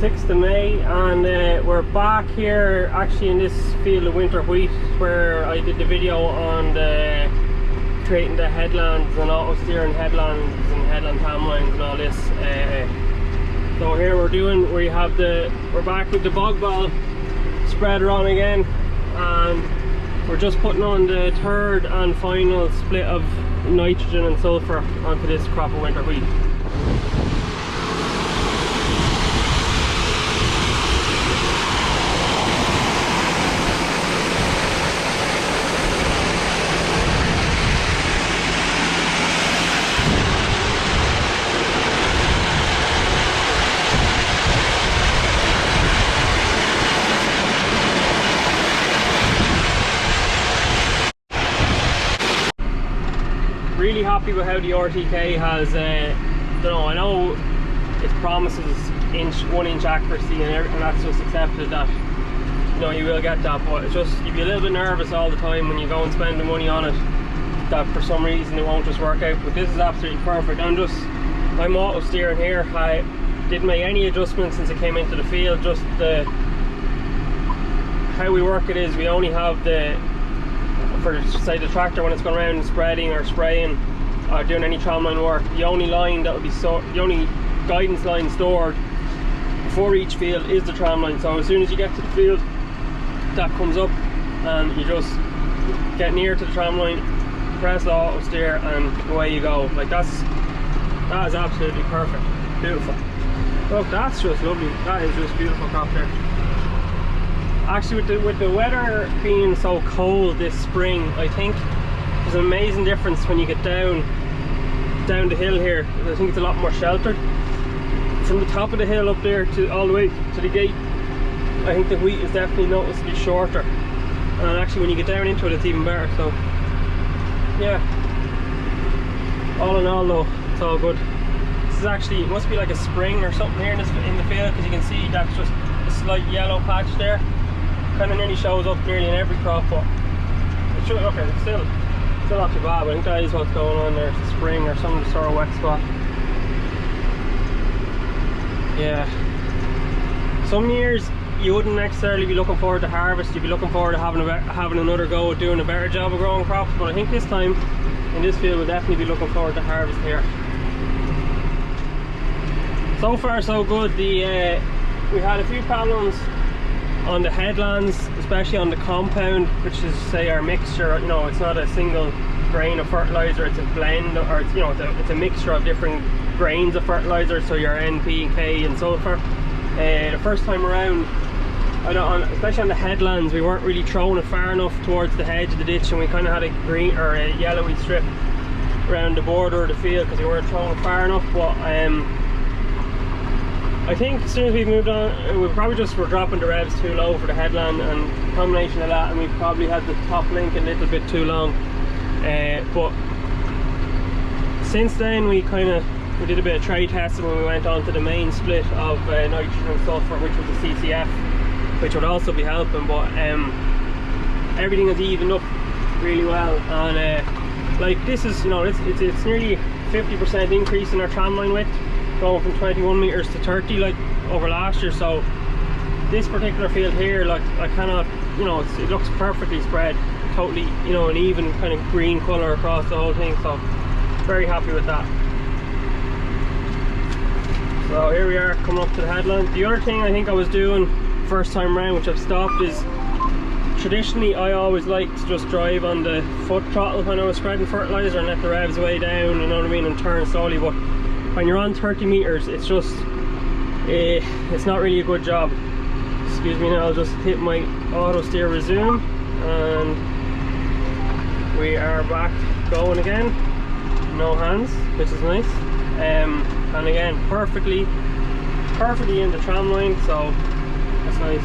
6th of May, and we're back here actually in this field of winter wheat where I did the video on the creating the headlands and auto steering headlands and headland tramlines and all this. So here we're back with the bogballe spreader on again, and we're just putting on the third and final split of nitrogen and sulfur onto this crop of winter wheat. Really happy with how the RTK has, I know it promises 1 inch accuracy and that's just accepted that, you will get that, but it's just, you'd be a little bit nervous all the time when you go and spend the money on it, that for some reason it won't just work out. But this is absolutely perfect. I'm auto steering here. I didn't make any adjustments since it came into the field. Just how we work it is, we only have for say the tractor when it's going around and spreading or spraying or doing any tramline work, the only line that would be the only guidance line stored for each field is the tramline. So as soon as you get to the field, that comes up and you just get near to the tramline, press the auto steer, and away you go. Like that is absolutely perfect. Beautiful. Look, that's just lovely. That is just beautiful crop there. Actually, with the weather being so cold this spring, I think there's an amazing difference when you get down the hill here. I think it's a lot more sheltered. From the top of the hill up there to all the way to the gate, I think the wheat is definitely noticeably shorter. And actually when you get down into it, it's even better. So yeah, all in all though, it's all good. This is actually, it must be like a spring or something here in the field, because you can see that's just a slight yellow patch there. Kind of nearly shows up nearly in every crop, but it's still not too bad. But I think that is what's going on there. It's a spring or some sort of wet spot. Yeah. Some years you wouldn't necessarily be looking forward to harvest. You'd be looking forward to having another go at doing a better job of growing crops. But I think this time in this field we'll definitely be looking forward to harvest here. So far so good. We had a few problems on the headlands, especially on the compound, which is say our mixture. It's not a single grain of fertilizer, it's a blend, or it's a mixture of different grains of fertilizer, so your N, P, K and sulfur. The first time around, especially on the headlands, we weren't really throwing it far enough towards the hedge of the ditch, and we kind of had a green or a yellowy strip around the border of the field because we weren't throwing it far enough. But I think as soon as we've moved on, we probably just were dropping the revs too low for the headland, and a combination of that, and we probably had the top link a little bit too long. But since then we did a bit of trade testing when we went on to the main split of nitrogen and sulfur, which was the CCF, which would also be helping. But everything has evened up really well, and like this is, it's nearly 50% increase in our tramline width, going from 21 meters to 30 like over last year. So this particular field here, like I cannot, it looks perfectly spread, totally, an even kind of green color across the whole thing. So very happy with that. So here we are coming up to the headland. The other thing I think I was doing first time around, which I've stopped, is traditionally I always liked to just drive on the foot throttle when I was spreading fertilizer and let the revs way down, and turn slowly. But when you're on 30 meters, it's just it's not really a good job. Excuse me, now I'll just hit my auto steer resume, and we are back going again. No hands, which is nice. And again, perfectly in the tram line, so that's nice.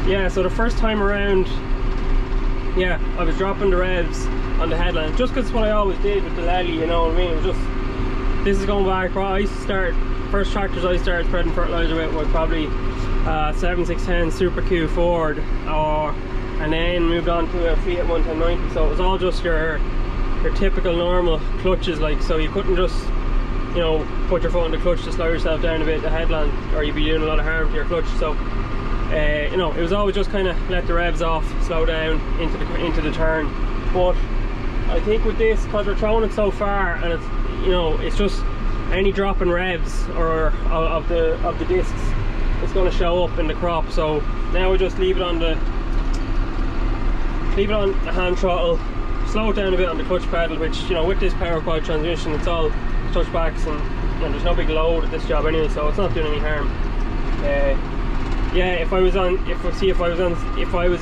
Yeah, so the first time around, yeah, I was dropping the revs on the headland just because it's what I always did with the Lely, you know what I mean? It was just, this is going back, well, I used to start, first tractors I started spreading fertilizer with were probably 7610 Super Q Ford, and then moved on to a Fiat 11090. So it was all just your typical normal clutches, like, so you couldn't just you know, put your foot in the clutch to slow yourself down a bit, the headland, or you'd be doing a lot of harm to your clutch. So you know, it was always just kind of let the revs off, slow down into the turn. But I think with this, because we're throwing it so far, and it's, you know, it's just any drop in revs or of the discs, it's going to show up in the crop. So now we just leave it on the hand throttle, slow it down a bit on the clutch pedal, which, you know, with this power quad transmission, it's all touchbacks, and you know, there's no big load at this job anyway, so it's not doing any harm. Yeah, if I was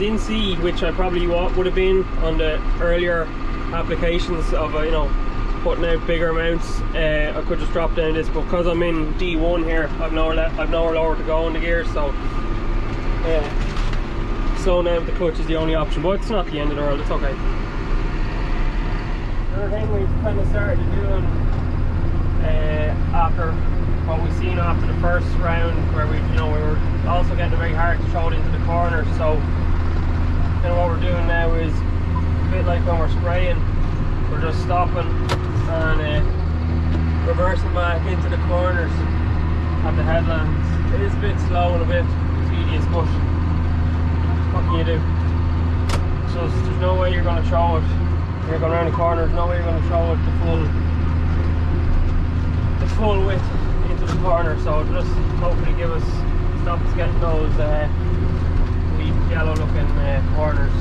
in C, which I probably would have been on the earlier applications of you know, putting out bigger amounts, I could just drop down this, but because I'm in D1 here, I've nowhere lower to go in the gears, so slowing down with the clutch is the only option, but it's not the end of the world, it's okay. Another thing we've kind of started doing after what we've seen after the first round, where we were also getting it very hard to throw it into the corner, so kind of what we're doing now is a bit like when we're spraying, we're just stopping and reversing back into the corners at the headlands. It is a bit slow and a bit tedious, but what can you do? So there's no way you're going to throw it. You're going around the corner, there's no way you're going to throw it the full width into the corner, so just hopefully stop us getting those wee yellow looking corners.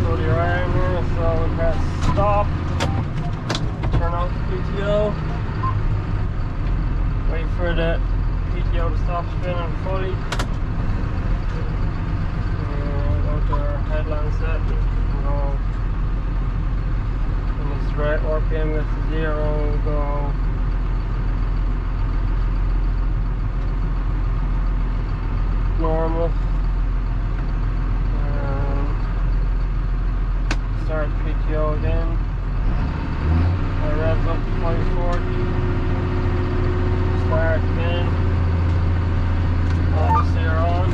So the around here, so we press stop, turn off the PTO, wait for the PTO to stop spinning fully. Go to our headland setting and go. When this RPM gets to 0, we'll go. Normal. Start the PTO again. I revs up to 540. Start again. Autosteer on.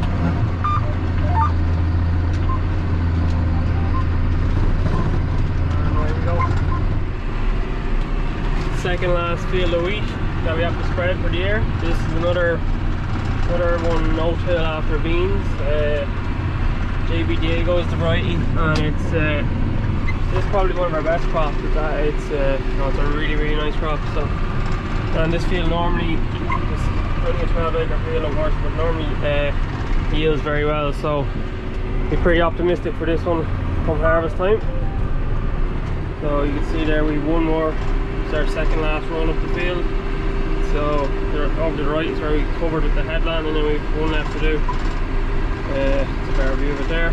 And away we go. Second last field of wheat that we have to spread for the year. This is another one no-till after beans. JB Diego is the variety, and it's probably one of our best crops. It's a really nice crop. So, and this field normally, it's only a 12 acre field of course, but normally yields very well. So we're pretty optimistic for this one come harvest time. So you can see there we have one more. It's our second last run up the field. So over to the right is where we covered with the headland, and then we've one left to do. It's a better view of it there.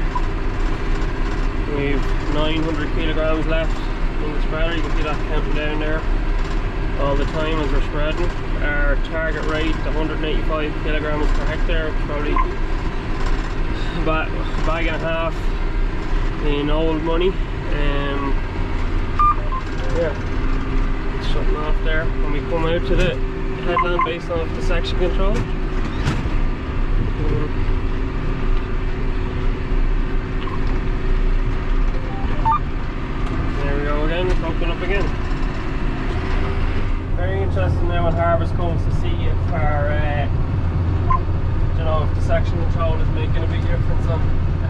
We've 900 kilograms left in the spreader. You can see that counting down there all the time as we're spreading. Our target rate, 185 kilograms per hectare, probably a bag and a half in old money. Yeah, it's shutting off there. When we come out to the headland based off the section control. There we go again, it's open up again. Very interesting now when harvest comes to see if our, if the section control is making a big difference on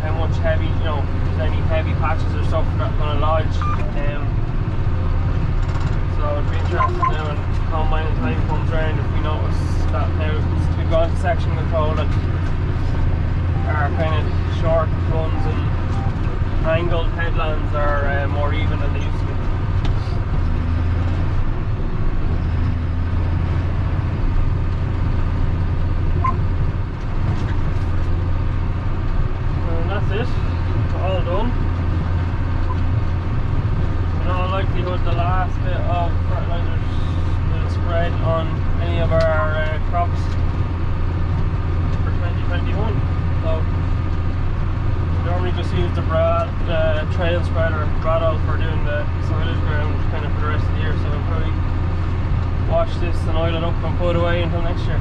how much heavy, if there's any heavy patches or stuff that are going to lodge. So it'd be interesting now when combining time comes around if we notice that now we've gone to section control and our kind of short runs and angled headlands are more even than they used to be. And that's it, all done. In all likelihood the last bit of fertiliser will spread on any of our crops for 2021. So we normally just use the trail spreader Brado for doing the silage ground kind of for the rest of the year, so we'll probably wash this and oil it up and put it away until next year.